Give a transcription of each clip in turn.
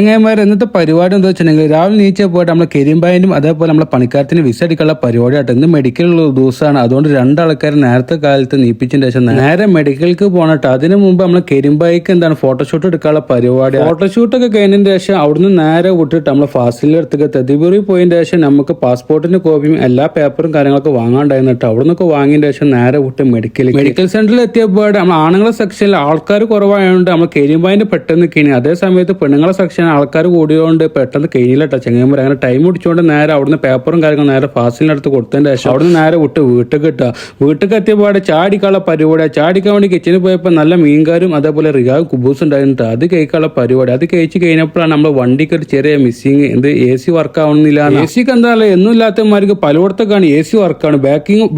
ചങ്ങായിമാരെ ഇന്നത്തെ പരിപാടി എന്താ വെച്ചിട്ടുണ്ടെങ്കിൽ രാവിലെ നീച്ച പോയിട്ട് നമ്മളെ കരിമ്പായനും അതേപോലെ നമ്മളെ പണിക്കാരത്തിന് വിസ അടിക്കാനുള്ള പരിപാടിയായിട്ട് ഇന്ന് മെഡിക്കലുള്ള ദിവസമാണ്. അതുകൊണ്ട് രണ്ടാൾക്കാർ നേരത്തെ കാലത്ത് നീപ്പിച്ചതിന് ശേഷം നേരെ മെഡിക്കൽക്ക് പോകണട്ടോ. അതിന് മുമ്പ് നമ്മളെ കരിമ്പായിക്ക് എന്താണ് ഫോട്ടോഷൂട്ട് എടുക്കാനുള്ള പരിപാടി. ഫോട്ടോഷൂട്ടൊക്കെ കഴിഞ്ഞതിന് ശേഷം അവിടുന്ന് നേരെ വിട്ടിട്ട് നമ്മളെ ഫാസിലെടുത്തൊക്കെ തെതിപുറി പോയതിന് ശേഷം നമുക്ക് പാസ്പോർട്ടിന്റെ കോപ്പിയും എല്ലാ പേപ്പറും കാര്യങ്ങളൊക്കെ വാങ്ങാണ്ടായിരുന്നു കേട്ടോ. അവിടെ നിന്നൊക്കെ വാങ്ങിയതിന് ശേഷം നേരെ വിട്ട് മെഡിക്കൽ സെന്ററിൽ എത്തിയപ്പോൾ നമ്മൾ ആണുങ്ങളെ സെക്ഷനിൽ ആൾക്കാർ കുറവായതുകൊണ്ട് നമ്മൾ കരിമ്പായിന്റെ പെട്ടെന്ന് കഴിഞ്ഞു. അതേ സമയത്ത് പെണ്ണുങ്ങളെ സെക്ഷൻ ആൾക്കാർ കൂടിയതുകൊണ്ട് പെട്ടെന്ന് കഴിഞ്ഞില്ലട്ടോ ചെങ്ങന്മാർ. അങ്ങനെ ടൈം പിടിച്ചുകൊണ്ട് നേരെ അവിടുന്ന് പേപ്പറും കാര്യങ്ങളും നേരെ ഫാസിലിനടുത്ത് കൊടുത്തതിന് ശേഷം അവിടുന്ന് നേരെ വിട്ട് വീട്ടിൽ കിട്ടുക. വീട്ടിൽ എത്തിയപാടെ ചാടിക്കാനുള്ള പരിപാടി. ചാടിക്കാൻ വേണ്ടി കിച്ചണിൽ പോയപ്പോൾ നല്ല മീൻകാരും അതേപോലെ റിഗാവും കുബൂസും ഉണ്ടായിരുന്നു. അത് കഴിക്കാനുള്ള പരിപാടി. അത് കഴിച്ച് കഴിഞ്ഞപ്പോഴാണ് നമ്മുടെ വണ്ടിക്ക് ഒരു ചെറിയ മിസ്സിങ്. എന്ത് AC വർക്ക് ആവണമെന്നില്ല. AC എന്താ എന്നും ഇല്ലാത്തമാർക്ക് പലയിടത്തൊക്കെയാണ് AC വർക്കാണ്.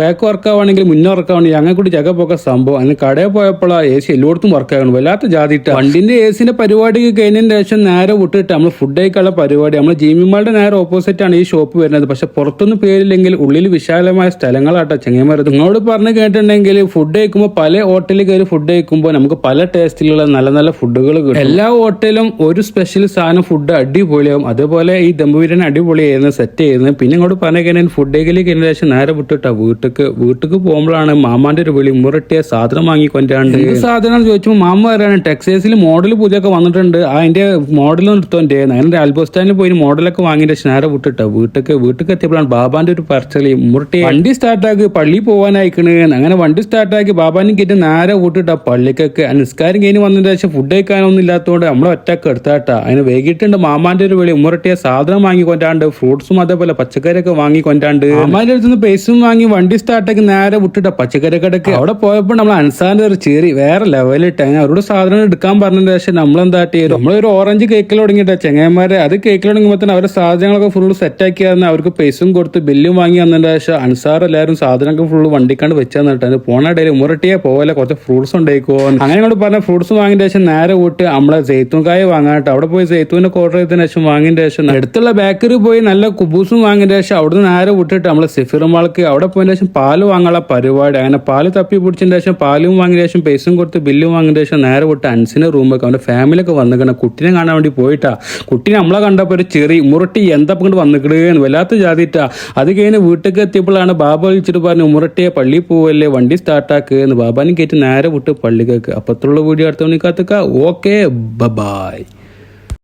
ബാക്ക് വർക്ക് ആവുകയാണെങ്കിൽ മുന്നേ വർക്ക് ആവണമെങ്കിൽ അങ്ങനെ കൂടി ജഗപ്പൊക്കെ സംഭവം. അങ്ങനെ കടയിൽ പോയപ്പോൾ AC എല്ലായിടത്തും വർക്ക് ആകണം. വല്ലാത്ത ജാതിട്ട വണ്ടിന്റെ AC പരിപാടി കഴിഞ്ഞതിന് ശേഷം നേരെ വിട്ടിട്ട് നമ്മൾ ഫുഡ് കഴിക്കാനുള്ള പരിപാടി. നമ്മൾ ജീമിമാളുടെ നേരെ ഓപ്പോസിറ്റ് ആണ് ഈ ഷോപ്പ് വരുന്നത്. പക്ഷെ പുറത്തൊന്നും പേരില്ലെങ്കിൽ ഉള്ളിൽ വിശാലമായ സ്ഥലങ്ങളാട്ടോ ചെങ്ങന്മാർ. നിങ്ങളോട് പറഞ്ഞു കേട്ടിട്ടുണ്ടെങ്കിൽ ഫുഡ് കഴിക്കുമ്പോൾ പല ഹോട്ടലിൽ കയറി ഫുഡ് കഴിക്കുമ്പോൾ നമുക്ക് പല ടേസ്റ്റിലുള്ള നല്ല നല്ല ഫുഡുകൾ കിട്ടും. എല്ലാ ഹോട്ടലും ഒരു സ്പെഷ്യൽ സാധനം ഫുഡ് അടിപൊളിയാവും. അതേപോലെ ഈ ദം ബിരിയാണി അടിപൊളിയായിരുന്നു, സെറ്റ് ചെയ്യുന്നത്. പിന്നെ ഇങ്ങോട്ട് പറഞ്ഞു കഴിഞ്ഞാൽ ഫുഡ് കഴിക്കലേക്ക് കഴിഞ്ഞ ശേഷം നേരെ വിട്ടിട്ടാ വീട്ടിക്ക് പോകുമ്പോഴാണ് മാമാന്റെ ഒരു വിളി മുറട്ടിയ സാധനം വാങ്ങിക്കൊണ്ടാണ്ട്. എന്ത് സാധനം ചോദിച്ചപ്പോൾ മാമ പറയാണ് ടെക്സൈസിൽ മോഡൽ പുതിയൊക്കെ വന്നിട്ടുണ്ട്, അതിന്റെ മോഡലൊന്നും എടുത്തോണ്ടേ. അങ്ങനെ ആൽബോസ്റ്റാനിൽ പോയി മോഡലൊക്കെ വാങ്ങിയിട്ട് നേരെ വിട്ടിട്ടാ വീട്ടിക്ക് എത്തിയപ്പോഴാണ് ബാബാന്റെ ഒരു പറച്ചലി മുറട്ടി. വണ്ടി സ്റ്റാർട്ടാക്കി പള്ളി പോകാനായിക്കണ്. അങ്ങനെ വണ്ടി സ്റ്റാർട്ടാക്കി ബാബാനും കയറ്റി നേരെ വിട്ടിട്ടാ പള്ളിക്കൊക്കെ. നിസ്കാരം കഴിഞ്ഞ് വന്നതിന് ശേഷം ഫുഡ് കഴിക്കാനൊന്നും ഇല്ലാത്തതുകൊണ്ട് നമ്മളെ ഒറ്റക്ക് എടുത്താട്ടാ. അതിന് വൈകിട്ടുണ്ട് മാമാന്റെ ഒരു വിളി മുറട്ടിയ സാധനം വാങ്ങിക്കൊണ്ടാണ്ട് ഫ്രൂട്ട്സും അതേപോലെ പച്ചക്കറിയൊക്കെ വാങ്ങിക്കൊണ്ടാണ്ട് മാമാന്റെ അടുത്ത് നിന്ന് പൈസയും വാങ്ങി വണ്ടി സ്റ്റാർട്ടാക്കി നേരെ വിട്ടിട്ടാ പച്ചക്കറി കടക്ക്. അവിടെ പോയപ്പോൾ നമ്മൾ അൻസാറിന്റെ ഒരു ചെറി വേറെ ലെവലിട്ട് അവരോട് സാധനം എടുക്കാൻ പറഞ്ഞതിന് ശേഷം നമ്മളെന്താട്ടി നമ്മളൊരു ഓറഞ്ച് കേക്കിൽ തുടങ്ങിയിട്ടാ ചെങ്ങന്മാരെ. അത് കേക്കിൽ തുടങ്ങുമ്പോൾ തന്നെ അവരുടെ സാധനങ്ങളൊക്കെ ഫുള്ള് സെറ്റാക്കി തന്നെ അവർക്ക് പൈസയും കൊടുത്ത് ബില്ലും വാങ്ങി വന്നതിന് ശേഷം അൻസാർ എല്ലാവരും സാധനമൊക്കെ ഫുള്ള് വണ്ടിക്കാണ്ട് വെച്ചാൽ നിന്നിട്ട് പോണ ഇടയിൽ ഉമ്മറട്ടിയെ പോലെ കുറച്ച് ഫ്രൂട്ട്സ് ഉണ്ടായിക്കോ അങ്ങനെ കൊണ്ട് പറഞ്ഞ ഫ്രൂട്ട്സ് വാങ്ങിയ ശേഷം നേരെ വിട്ട് നമ്മളെ ജെയ്ത്തൂൻകായ വാങ്ങാട്ടോ. അവിടെ പോയി ജെയ്ത്തൂനൊക്കെ ഓർഡർ ചെയ്തതിന് ശേഷം വാങ്ങിയ ശേഷം അടുത്തുള്ള ബേക്കറി പോയി നല്ല കുബൂസും വാങ്ങിയ ശേഷം അവിടുന്ന് നേരെ വിട്ടിട്ട് നമ്മളെ സിഫിറുമാൾക്ക് അവിടെ പോയതിന് ശേഷം പാല് വാങ്ങാനുള്ള പരിപാടി. അങ്ങനെ പാല് തപ്പി പിടിച്ചതിന് ശേഷം പാലും വാങ്ങിയ ശേഷം പൈസയും കൊടുത്ത് ബില്ലും വാങ്ങിയ ശേഷം നേരെ വിട്ട് അൻസിന്റെ റൂമൊക്കെ അവന്റെ ഫാമിലിയൊക്കെ വന്നിക്കണം. കുട്ടിനെ കാണാൻ വേണ്ടി പോയിട്ടാ. കുട്ടിനെ നമ്മളെ കണ്ടപ്പോൾ ഒരു ചെറി മുറട്ടി എന്താ കൊണ്ട് വന്നിക്കിടുകയെന്ന് വല്ലാത്ത ജാതിട്ടാ. അത് കഴിഞ്ഞ് വീട്ടിലേക്ക് എത്തിയപ്പോഴാണ് ബാബ വിളിച്ചിട്ട് പറഞ്ഞു ഉമ്മറട്ടിയെ പള്ളി പോവല്ലേ വണ്ടി സ്റ്റാർട്ടാക്കുക. ബാബാനും കയറ്റി നേരെ വിട്ട് പള്ളിക്കേക്ക്. അപ്പത്തുള്ള വീഡിയോ അടുത്ത മണിക്കാത്തുക. Okay bye.